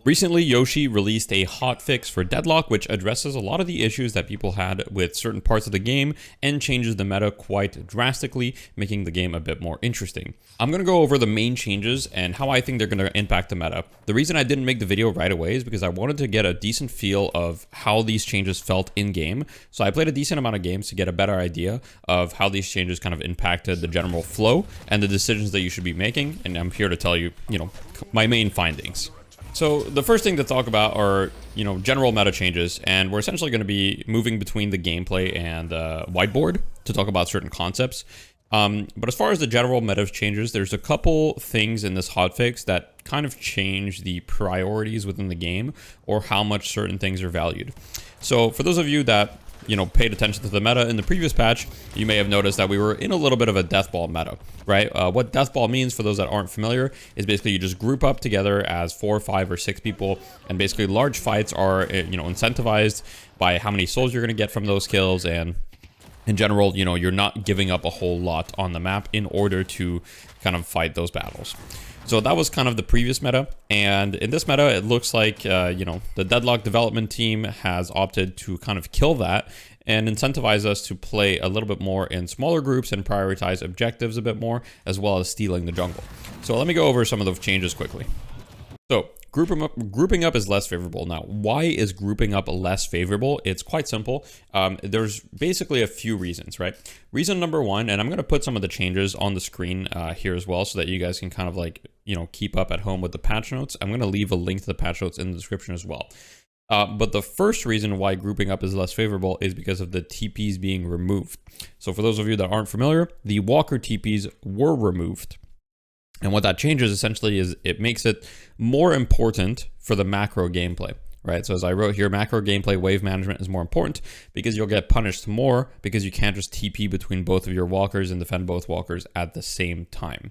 Recently, Yoshi released a hotfix for Deadlock, which addresses a lot of the issues that people had with certain parts of the game and changes the meta quite drastically, making the game a bit more interesting. I'm going to go over the main changes and how I think they're going to impact the meta. The reason I didn't make the video right away is because I wanted to get a decent feel of how these changes felt in-game. So I played a decent amount of games to get a better idea of how these changes kind of impacted the general flow and the decisions that you should be making. And I'm here to tell you, my main findings. So the first thing to talk about are, general meta changes, and we're essentially going to be moving between the gameplay and whiteboard to talk about certain concepts. But as far as the general meta changes, there's a couple things in this hotfix that kind of change the priorities within the game or how much certain things are valued. So for those of you that paid attention to the meta in the previous patch, you may have noticed that we were in a little bit of a death ball meta, right? What death ball means, for those that aren't familiar, is basically you just group up together as 4, 5, or 6 people, and basically large fights are, incentivized by how many souls you're going to get from those kills, and in general, you're not giving up a whole lot on the map in order to kind of fight those battles. So that was kind of the previous meta, and in this meta, it looks like, the Deadlock development team has opted to kind of kill that and incentivize us to play a little bit more in smaller groups and prioritize objectives a bit more, as well as stealing the jungle. So let me go over some of those changes quickly. So grouping up is less favorable. Now, why is grouping up less favorable? It's quite simple. There's basically a few reasons, right? Reason number one, and I'm going to put some of the changes on the screen here as well so that you guys can kind of keep up at home with the patch notes. I'm going to leave a link to the patch notes in the description as well. But the first reason why grouping up is less favorable is because of the TPs being removed. So for those of you that aren't familiar, the Walker TPs were removed. And what that changes essentially is it makes it more important for the macro gameplay, right? So as I wrote here, macro gameplay wave management is more important because you'll get punished more because you can't just TP between both of your walkers and defend both walkers at the same time.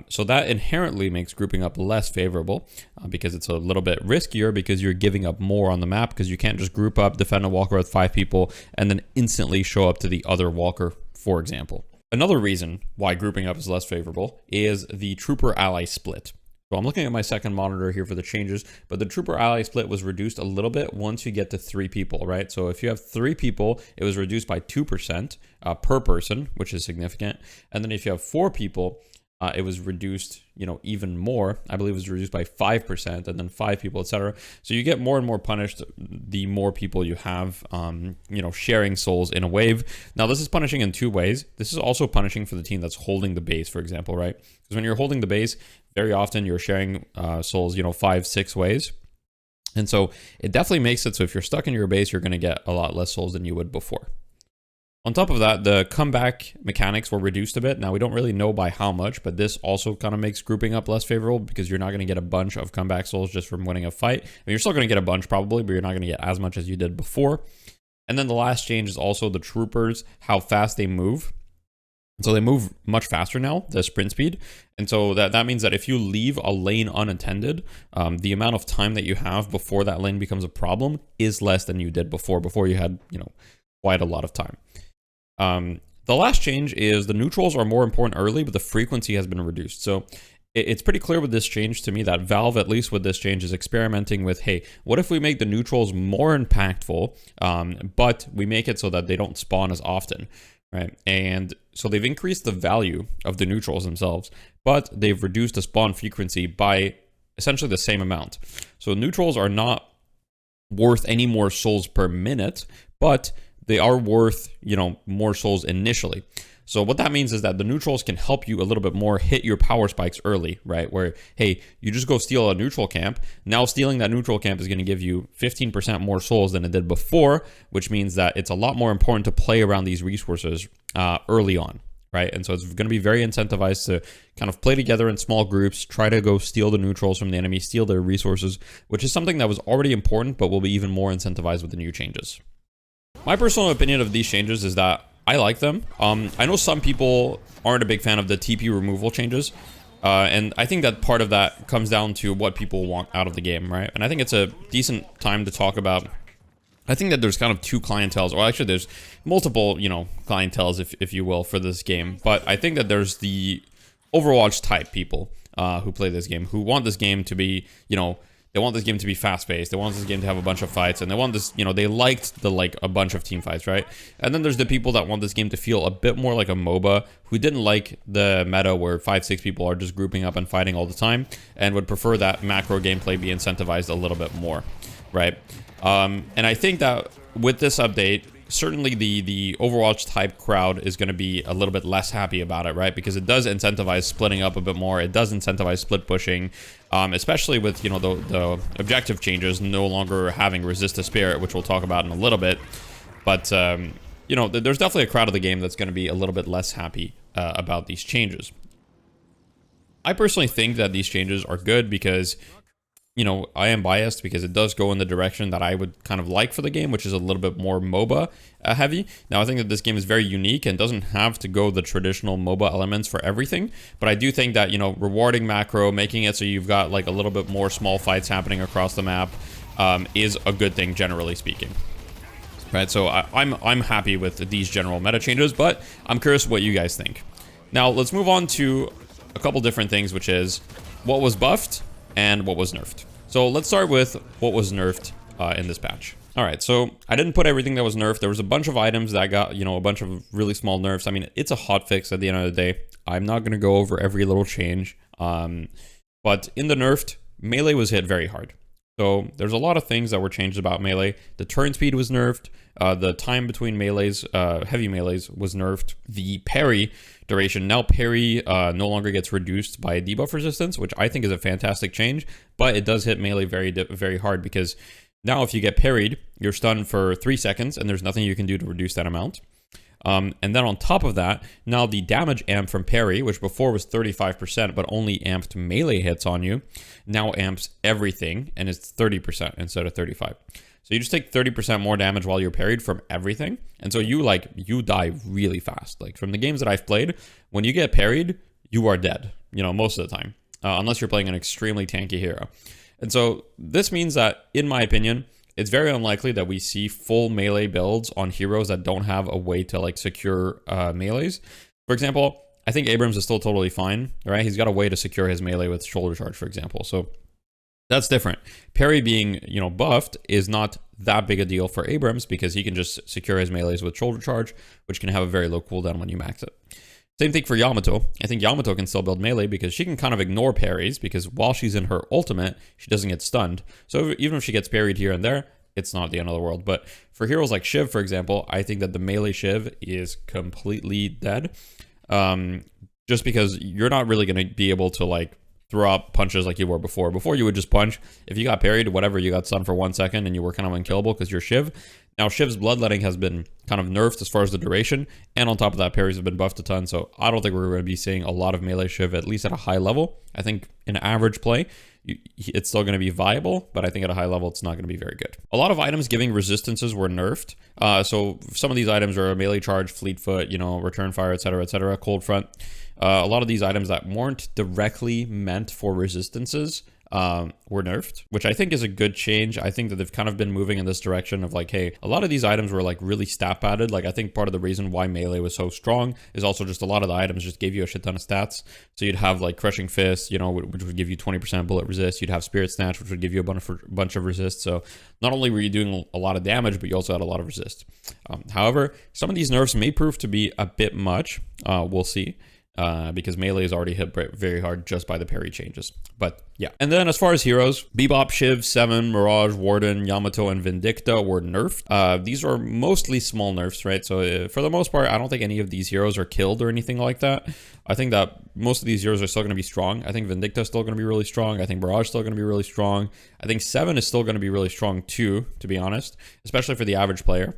So that inherently makes grouping up less favorable because it's a little bit riskier because you're giving up more on the map because you can't just group up, defend a walker with 5 people, and then instantly show up to the other walker, for example. Another reason why grouping up is less favorable is the trooper ally split. So I'm looking at my second monitor here for the changes, but the trooper ally split was reduced a little bit once you get to 3 people, right? So if you have 3 people, it was reduced by 2% per person, which is significant. And then if you have 4 people, it was reduced, even more. I believe it was reduced by 5%, and then 5 people, etc. So you get more and more punished the more people you have, sharing souls in a wave. Now, this is punishing in 2 ways. This is also punishing for the team that's holding the base, for example, right? Because when you're holding the base, very often you're sharing souls, 5, 6 ways. And so it definitely makes it so if you're stuck in your base, you're going to get a lot less souls than you would before. On top of that, the comeback mechanics were reduced a bit. Now, we don't really know by how much, but this also kind of makes grouping up less favorable because you're not going to get a bunch of comeback souls just from winning a fight. I mean, you're still going to get a bunch probably, but you're not going to get as much as you did before. And then the last change is also the troopers, how fast they move. So they move much faster now, the sprint speed. And so that means that if you leave a lane unattended, the amount of time that you have before that lane becomes a problem is less than you did before. Before you had, quite a lot of time. The last change is the neutrals are more important early, but the frequency has been reduced. So it's pretty clear with this change to me that Valve, at least with this change, is experimenting with, hey, what if we make the neutrals more impactful, but we make it so that they don't spawn as often, right? And so they've increased the value of the neutrals themselves, but they've reduced the spawn frequency by essentially the same amount. So neutrals are not worth any more souls per minute, but they are worth, more souls initially. So what that means is that the neutrals can help you a little bit more hit your power spikes early, right? Where, hey, you just go steal a neutral camp. Now stealing that neutral camp is going to give you 15% more souls than it did before, which means that it's a lot more important to play around these resources early on, right? And so it's going to be very incentivized to kind of play together in small groups, try to go steal the neutrals from the enemy, steal their resources, which is something that was already important, but will be even more incentivized with the new changes. My personal opinion of these changes is that I like them. I know some people aren't a big fan of the TP removal changes. And I think that part of that comes down to what people want out of the game, right? And I think it's a decent time to talk about. I think that there's kind of 2 clienteles, or actually there's multiple, clienteles, if you will, for this game. But I think that there's the Overwatch type people who play this game, who want this game to be, They want this game to be fast-paced. They want this game to have a bunch of fights, and they want this, you know, they liked the, like, a bunch of team fights, right? And then there's the people that want this game to feel a bit more like a MOBA, who didn't like the meta where 5-6 people are just grouping up and fighting all the time, and would prefer that macro gameplay be incentivized a little bit more, right? And I think that with this update, certainly the Overwatch type crowd is going to be a little bit less happy about it, right? Because it does incentivize splitting up a bit more. It does incentivize split pushing, especially with, you know, the objective changes no longer having resist the spirit, which we'll talk about in a little bit. But, you know, there's definitely a crowd of the game that's going to be a little bit less happy about these changes. I personally think that these changes are good because, you know, I am biased because it does go in the direction that I would kind of like for the game, which is a little bit more MOBA heavy. Now, I think that this game is very unique and doesn't have to go the traditional MOBA elements for everything. But I do think that, you know, rewarding macro, making it so you've got like a little bit more small fights happening across the map is a good thing, generally speaking. Right, so I'm happy with these general meta changes, but I'm curious what you guys think. Now, let's move on to a couple different things, which is what was buffed and what was nerfed. So let's start with what was nerfed in this patch. All right, so I didn't put everything that was nerfed. There was a bunch of items that got, you know, a bunch of really small nerfs. I mean, it's a hotfix at the end of the day. I'm not going to go over every little change. But in the nerfed, melee was hit very hard. So there's a lot of things that were changed about melee. The turn speed was nerfed. The time between melees, heavy melees, was nerfed. The parry duration, now parry no longer gets reduced by debuff resistance, which I think is a fantastic change, but it does hit melee very hard because now if you get parried, you're stunned for 3 seconds and there's nothing you can do to reduce that amount. And then on top of that, now the damage amp from parry, which before was 35%, but only amped melee hits on you, now amps everything and it's 30% instead of 35%. So you just take 30% more damage while you're parried from everything. And so you die really fast. Like from the games that I've played, when you get parried, you are dead, you know, most of the time, unless you're playing an extremely tanky hero. And so this means that, in my opinion, it's very unlikely that we see full melee builds on heroes that don't have a way to like secure melees. For example, I think Abrams is still totally fine, right? He's got a way to secure his melee with shoulder charge, for example. So that's different. Parry being, you know, buffed is not that big a deal for Abrams because he can just secure his melees with shoulder charge, which can have a very low cooldown when you max it. Same thing for Yamato. I think Yamato can still build melee because she can kind of ignore parries because while she's in her ultimate, she doesn't get stunned. So even if she gets parried here and there, it's not the end of the world. But for heroes like Shiv, for example, I think that the melee Shiv is completely dead. Just because you're not really going to be able to like throw out punches like you were before. Before you would just punch. If you got parried, whatever, you got stunned for 1 second and you were kind of unkillable because you're Shiv. Now Shiv's bloodletting has been kind of nerfed as far as the duration, and on top of that, parries have been buffed a ton, so I don't think we're going to be seeing a lot of melee Shiv, at least at a high level. I think in average play, it's still going to be viable, but I think at a high level, it's not going to be very good. A lot of items giving resistances were nerfed. So some of these items are melee charge, fleet foot, you know, return fire, etc., cold front. A lot of these items that weren't directly meant for resistances were nerfed, which I think is a good change. I think that they've kind of been moving in this direction of like, hey, a lot of these items were like really stat padded. Like I think part of the reason why melee was so strong is also just a lot of the items just gave you a shit ton of stats. So you'd have like crushing fist, you know, which would give you 20% bullet resist. You'd have spirit snatch, which would give you a bunch of resist. So not only were you doing a lot of damage, but you also had a lot of resist. However, some of these nerfs may prove to be a bit much. We'll see. Because melee is already hit very hard just by the parry changes. But yeah. And then as far as heroes, Bebop, Shiv, Seven, Mirage, Warden, Yamato, and Vindicta were nerfed. These are mostly small nerfs, right? So for the most part, I don't think any of these heroes are killed or anything like that. I think that most of these heroes are still going to be strong. I think Vindicta is still going to be really strong. I think Mirage is still going to be really strong. I think Seven is still going to be really strong too, to be honest, especially for the average player.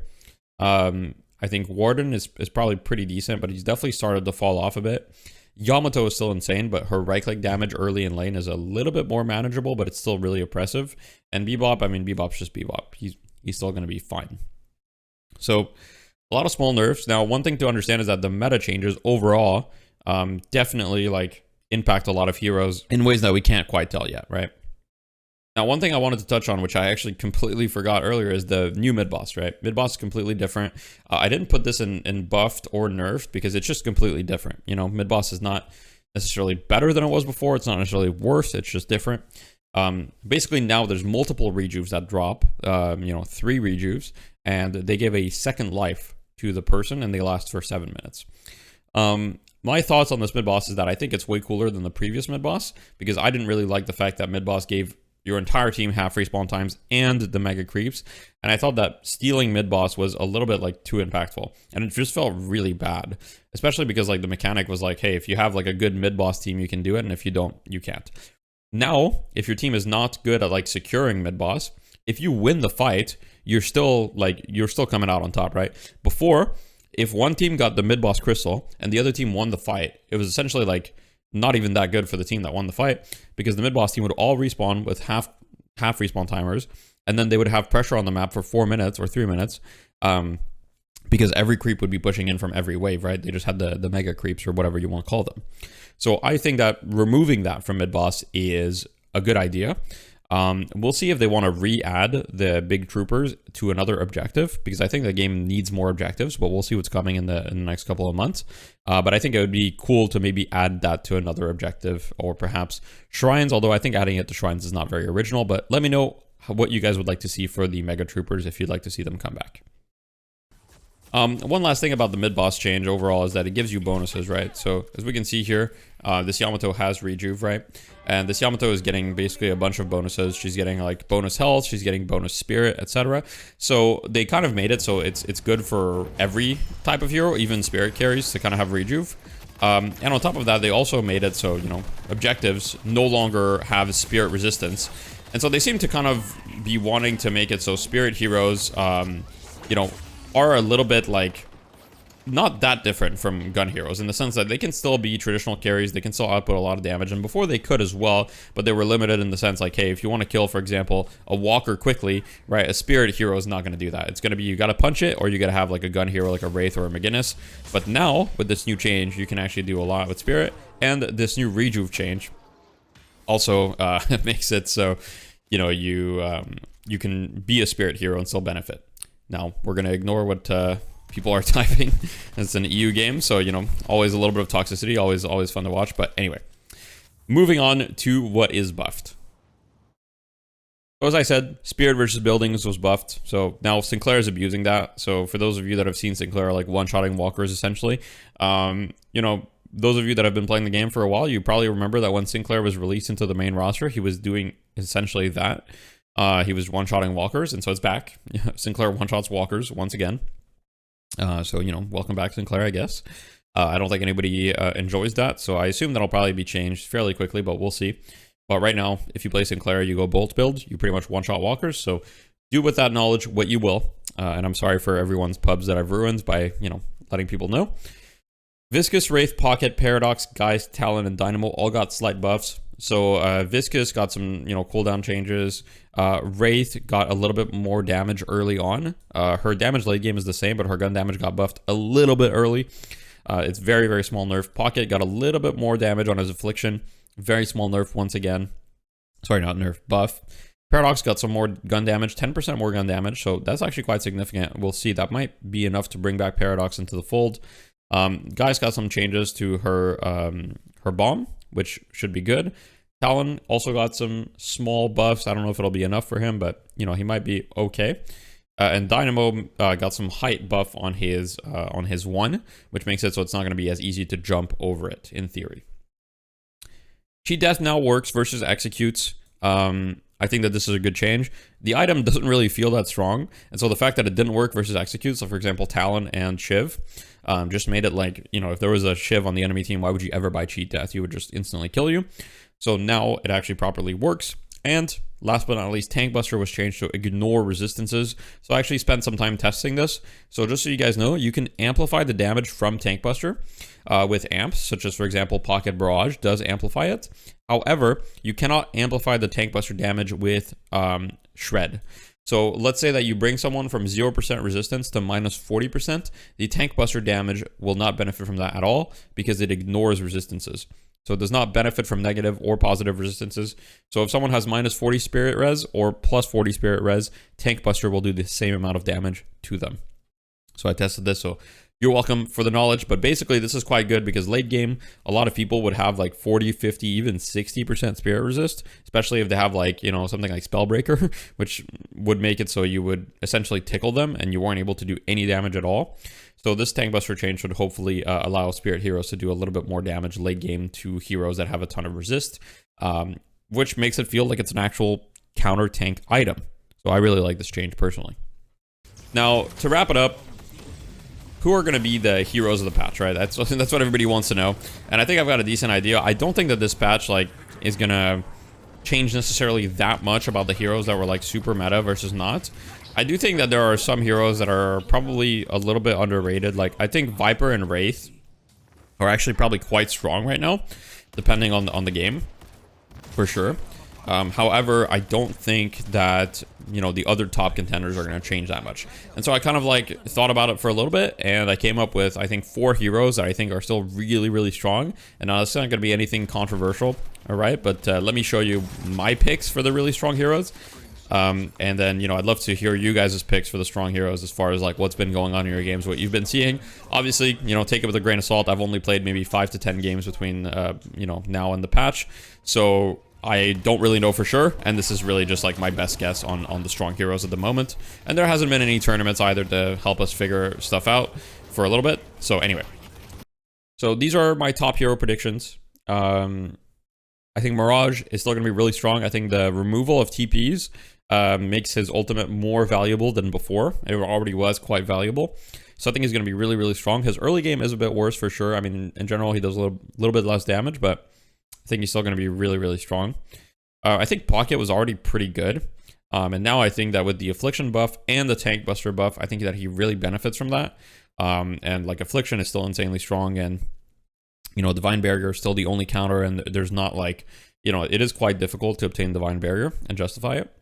I think Warden is probably pretty decent, but he's definitely started to fall off a bit. Yamato is still insane, but her right-click damage early in lane is a little bit more manageable, but it's still really oppressive. And Bebop, I mean, Bebop's just Bebop. He's still going to be fine. So a lot of small nerfs. Now, one thing to understand is that the meta changes overall definitely like impact a lot of heroes in ways that we can't quite tell yet, right? Now, one thing I wanted to touch on, which I actually completely forgot earlier, is the new Midboss, right? Midboss is completely different. I didn't put this in buffed or nerfed because it's just completely different. You know, Midboss is not necessarily better than it was before. It's not necessarily worse. It's just different. Basically now there's multiple rejuves that drop, 3 rejuves, and they give a second life to the person, and they last for 7 minutes. My thoughts on this mid-boss is that I think it's way cooler than the previous mid-boss, because I didn't really like the fact that mid-boss gave your entire team half respawn times and the mega creeps, and I thought that stealing mid-boss was a little bit like too impactful, and it just felt really bad, especially because like the mechanic was like, hey, if you have like a good mid-boss team, you can do it, and if you don't, you can't. Now, if your team is not good at like securing mid-boss, if you win the fight, you're still coming out on top, right? Before, if one team got the mid-boss crystal and the other team won the fight, it was essentially like not even that good for the team that won the fight, because the mid-boss team would all respawn with half respawn timers, and then they would have pressure on the map for 4 minutes or 3 minutes, because every creep would be pushing in from every wave, right? They just had the mega creeps or whatever you want to call them. So I think that removing that from mid-boss is a good idea. We'll see if they want to re-add the big troopers to another objective, because I think the game needs more objectives, but we'll see what's coming in the next couple of months. But I think it would be cool to maybe add that to another objective, or perhaps shrines, although I think adding it to shrines is not very original. But let me know what you guys would like to see for the mega troopers if you'd like to see them come back. One last thing about the mid-boss change overall is that it gives you bonuses, right? So as we can see here, this Yamato has rejuve, right? And this Yamato is getting basically a bunch of bonuses. She's getting like bonus health, she's getting bonus spirit, etc. So they kind of made it so it's good for every type of hero, even spirit carries, to kind of have rejuve. And on top of that, they also made it so, objectives no longer have spirit resistance. And so they seem to kind of be wanting to make it so spirit heroes, are a little bit like not that different from gun heroes, in the sense that they can still be traditional carries, they can still output a lot of damage, and before they could as well, but they were limited in the sense like, hey, if you want to kill, for example, a walker quickly, right, a spirit hero is not going to do that. It's going to be, you got to punch it, or you got to have like a gun hero like a Wraith or a McGinnis. But now with this new change, you can actually do a lot with spirit, and this new rejuve change also makes it so you can be a spirit hero and still benefit. Now, we're going to ignore what people are typing. It's an EU game, so, always a little bit of toxicity, always fun to watch. But anyway, moving on to what is buffed. So as I said, Spirit versus Buildings was buffed. So now Sinclair is abusing that. So for those of you that have seen Sinclair like one-shotting walkers, essentially, those of you that have been playing the game for a while, you probably remember that when Sinclair was released into the main roster, he was doing essentially that. He was one-shotting walkers, and so it's back. Sinclair one-shots walkers once again. So, welcome back, Sinclair, I guess. I don't think anybody enjoys that, so I assume that'll probably be changed fairly quickly, but we'll see. But right now, if you play Sinclair, you go bolt build, you pretty much one-shot walkers, so do with that knowledge what you will. And I'm sorry for everyone's pubs that I've ruined by, letting people know. Viscous, Wraith, Pocket, Paradox, Geist, Talon, and Dynamo all got slight buffs. So Viscous got some, cooldown changes. Wraith got a little bit more damage early on. Her damage late game is the same, but her gun damage got buffed a little bit early. It's very, very small nerf. Pocket got a little bit more damage on his Affliction. Very small nerf once again. Sorry, not nerf, buff. Paradox got some more gun damage, 10% more gun damage, so that's actually quite significant. We'll see. That might be enough to bring back Paradox into the fold. Guys got some changes to her her bomb, which should be good. Talon also got some small buffs. I don't know if it'll be enough for him, but he might be okay. And Dynamo got some height buff on his one, which makes it so it's not going to be as easy to jump over it in theory. Cheat Death now works versus executes. I think that this is a good change. The item doesn't really feel that strong, and so the fact that it didn't work versus executes, so for example Talon and Shiv, just made it like, if there was a Shiv on the enemy team, why would you ever buy Cheat Death? You would just instantly kill you. So now it actually properly works. And last but not least, Tank Buster was changed to ignore resistances. So I actually spent some time testing this. So just so you guys know, you can amplify the damage from Tank Buster with amps, such as, for example, Pocket Barrage does amplify it. However, you cannot amplify the Tank Buster damage with Shred. So let's say that you bring someone from 0% resistance to minus 40%. The Tank Buster damage will not benefit from that at all because it ignores resistances. So it does not benefit from negative or positive resistances. So if someone has minus 40 spirit res or plus 40 spirit res, Tank Buster will do the same amount of damage to them. So I tested this. So You're welcome for the knowledge, but basically this is quite good because late game, a lot of people would have like 40, 50, even 60% spirit resist, especially if they have like, you know, something like Spellbreaker, which would make it so you would essentially tickle them and you weren't able to do any damage at all. So this Tank Buster change should hopefully allow spirit heroes to do a little bit more damage late game to heroes that have a ton of resist, which makes it feel like it's an actual counter tank item. So I really like this change personally. Now, to wrap it up, who are going to be the heroes of the patch, right? That's what everybody wants to know. And I think I've got a decent idea. I don't think that this patch like is going to change necessarily that much about the heroes that were like super meta versus not. I do think that there are some heroes that are probably a little bit underrated. Like I think Viper and Wraith are actually probably quite strong right now, depending on the game, for sure. However, I don't think that, you know, the other top contenders are going to change that much. And so I kind of like thought about it for a little bit, and I came up with, I think, 4 heroes that I think are still really, really strong. And now it's not going to be anything controversial, all right? But let me show you my picks for the really strong heroes. And then, you know, I'd love to hear you guys' picks for the strong heroes as far as like what's been going on in your games, what you've been seeing. Obviously, you know, take it with a grain of salt. I've only played maybe 5 to 10 games between, you know, now and the patch. So I don't really know for sure, and this is really just like my best guess on the strong heroes at the moment. And there hasn't been any tournaments either to help us figure stuff out for a little bit. So anyway, so these are my top hero predictions. I think Mirage is still going to be really strong. I think the removal of TPs makes his ultimate more valuable than before. It already was quite valuable. So I think he's going to be really, really strong. His early game is a bit worse for sure. I mean, in general, he does a little bit less damage, but I think he's still going to be really, really strong. I think Pocket was already pretty good. And now I think that with the Affliction buff and the Tank Buster buff, I think that he really benefits from that. And like Affliction is still insanely strong. And, you know, Divine Barrier is still the only counter. And there's not like, you know, it is quite difficult to obtain Divine Barrier and justify it.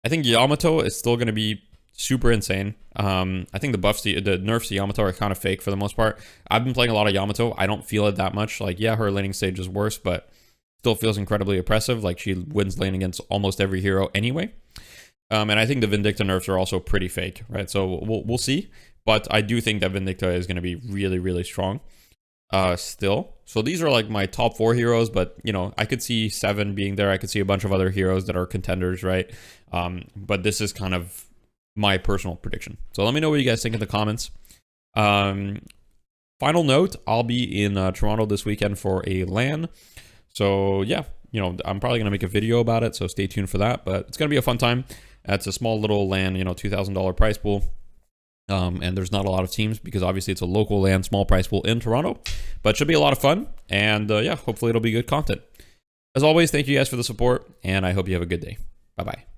I think Yamato is still going to be super insane. I think the buffs, the nerfs to Yamato are kind of fake for the most part. I've been playing a lot of Yamato. I don't feel it that much. Like, yeah, her laning stage is worse, but still feels incredibly oppressive. Like, she wins lane against almost every hero anyway. And I think the Vindicta nerfs are also pretty fake, right? So we'll see. But I do think that Vindicta is going to be really, really strong still. So these are like my top 4 heroes, but, you know, I could see 7 being there. I could see a bunch of other heroes that are contenders, right? But this is kind of my personal prediction. So let me know what you guys think in the comments. Final note, I'll be in Toronto this weekend for a LAN. So yeah, you know, I'm probably going to make a video about it, so stay tuned for that. But it's going to be a fun time. It's a small little LAN, you know, $2,000 prize pool. And there's not a lot of teams because obviously it's a local LAN, small prize pool in Toronto. But it should be a lot of fun. And yeah, hopefully it'll be good content. As always, thank you guys for the support, and I hope you have a good day. Bye-bye.